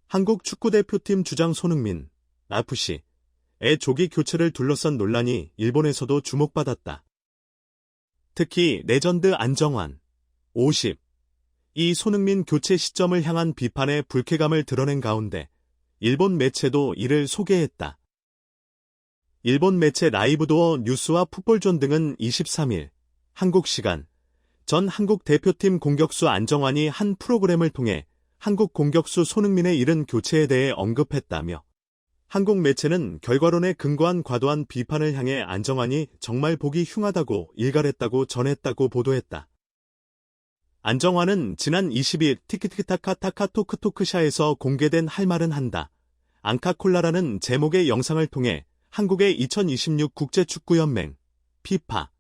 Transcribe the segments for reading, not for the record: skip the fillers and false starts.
한국 축구대표팀 주장 손흥민, FC의 조기 교체를 둘러싼 논란이 일본에서도 주목받았다. 특히 레전드 안정환, 50, 이 손흥민 교체 시점을 향한 비판의 불쾌감을 드러낸 가운데 일본 매체도 이를 소개했다. 일본 매체 라이브도어 뉴스와 풋볼존 등은 23일 한국 시간 전 한국 대표팀 공격수 안정환이 한 프로그램을 통해 한국 공격수 손흥민의 이른 교체에 대해 언급했다며 한국 매체는 결과론에 근거한 과도한 비판을 향해 안정환이 정말 보기 흉하다고 일갈했다고 전했다고 보도했다. 안정환은 지난 20일 티키타카 타카토크토크샤에서 공개된 할 말은 한다. 앙카콜라라는 제목의 영상을 통해 한국의 2026 국제축구연맹 피파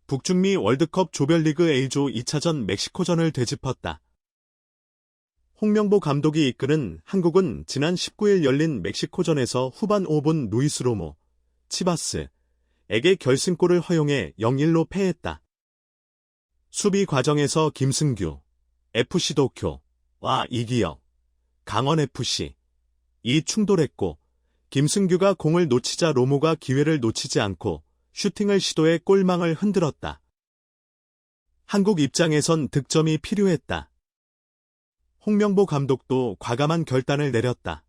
북중미 월드컵 조별리그 A조 2차전 멕시코전을 되짚었다. 홍명보 감독이 이끄는 한국은 지난 19일 열린 멕시코전에서 후반 5분 루이스 로모, 치바스에게 결승골을 허용해 0-1로 패했다. 수비 과정에서 김승규, FC 도쿄와 이기혁, 강원FC 이 충돌했고 김승규가 공을 놓치자 로모가 기회를 놓치지 않고 슈팅을 시도해 골망을 흔들었다. 한국 입장에선 득점이 필요했다. 홍명보 감독도 과감한 결단을 내렸다.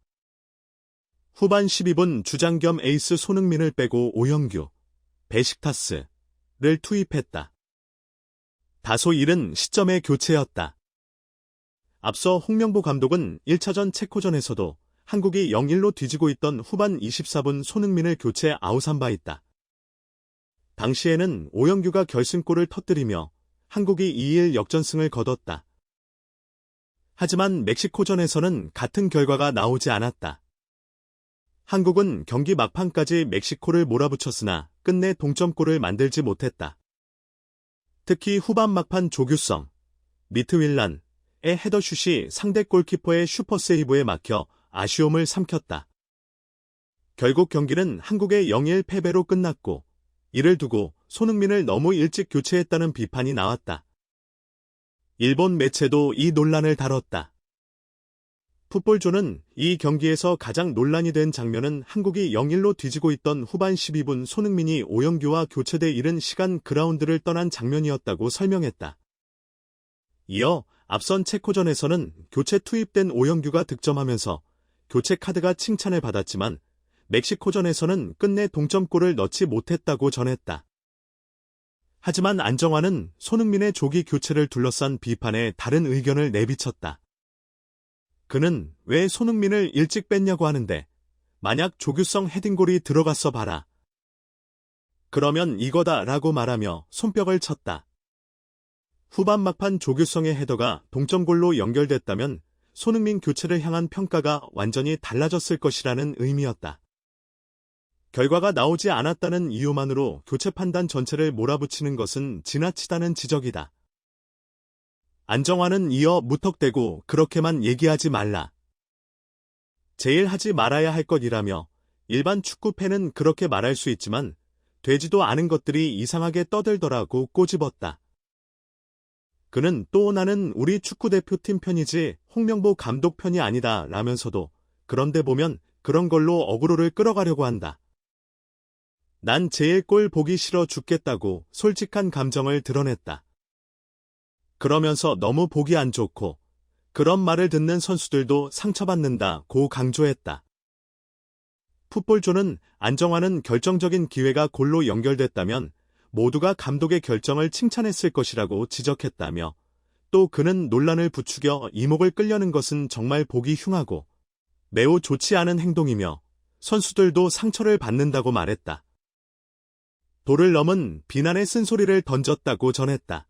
후반 12분 주장 겸 에이스 손흥민을 빼고 오영규, 베식타스를 투입했다. 다소 이른 시점의 교체였다. 앞서 홍명보 감독은 1차전 체코전에서도 한국이 0-1로 뒤지고 있던 후반 24분 손흥민을 교체 아웃한 바 있다. 당시에는 오영규가 결승골을 터뜨리며 한국이 2-1 역전승을 거뒀다. 하지만 멕시코전에서는 같은 결과가 나오지 않았다. 한국은 경기 막판까지 멕시코를 몰아붙였으나 끝내 동점골을 만들지 못했다. 특히 후반 막판 조규성, 미트윌란의 헤더슛이 상대 골키퍼의 슈퍼세이브에 막혀 아쉬움을 삼켰다. 결국 경기는 한국의 0-1 패배로 끝났고 이를 두고 손흥민을 너무 일찍 교체했다는 비판이 나왔다. 일본 매체도 이 논란을 다뤘다. 풋볼존은 이 경기에서 가장 논란이 된 장면은 한국이 0-1로 뒤지고 있던 후반 12분 손흥민이 오영규와 교체돼 이른 시간 그라운드를 떠난 장면이었다고 설명했다. 이어 앞선 체코전에서는 교체 투입된 오영규가 득점하면서 교체 카드가 칭찬을 받았지만 멕시코전에서는 끝내 동점골을 넣지 못했다고 전했다. 하지만 안정환은 손흥민의 조기 교체를 둘러싼 비판에 다른 의견을 내비쳤다. 그는 왜 손흥민을 일찍 뺐냐고 하는데 만약 조규성 헤딩골이 들어갔어 봐라. 그러면 이거다 라고 말하며 손뼉을 쳤다. 후반 막판 조규성의 헤더가 동점골로 연결됐다면 손흥민 교체를 향한 평가가 완전히 달라졌을 것이라는 의미였다. 결과가 나오지 않았다는 이유만으로 교체 판단 전체를 몰아붙이는 것은 지나치다는 지적이다. 안정환은 이어 무턱대고 그렇게만 얘기하지 말라. 제일 하지 말아야 할 것이라며 일반 축구팬은 그렇게 말할 수 있지만 되지도 않은 것들이 이상하게 떠들더라고 꼬집었다. 그는 또 나는 우리 축구대표팀 편이지 홍명보 감독 편이 아니다 라면서도 그런데 보면 그런 걸로 어그로를 끌어가려고 한다. 난 제일 골 보기 싫어 죽겠다고 솔직한 감정을 드러냈다. 그러면서 너무 보기 안 좋고 그런 말을 듣는 선수들도 상처받는다고 강조했다. 풋볼존은 안정환은 결정적인 기회가 골로 연결됐다면 모두가 감독의 결정을 칭찬했을 것이라고 지적했다며 또 그는 논란을 부추겨 이목을 끌려는 것은 정말 보기 흉하고 매우 좋지 않은 행동이며 선수들도 상처를 받는다고 말했다. 도를 넘은 비난의 쓴소리를 던졌다고 전했다.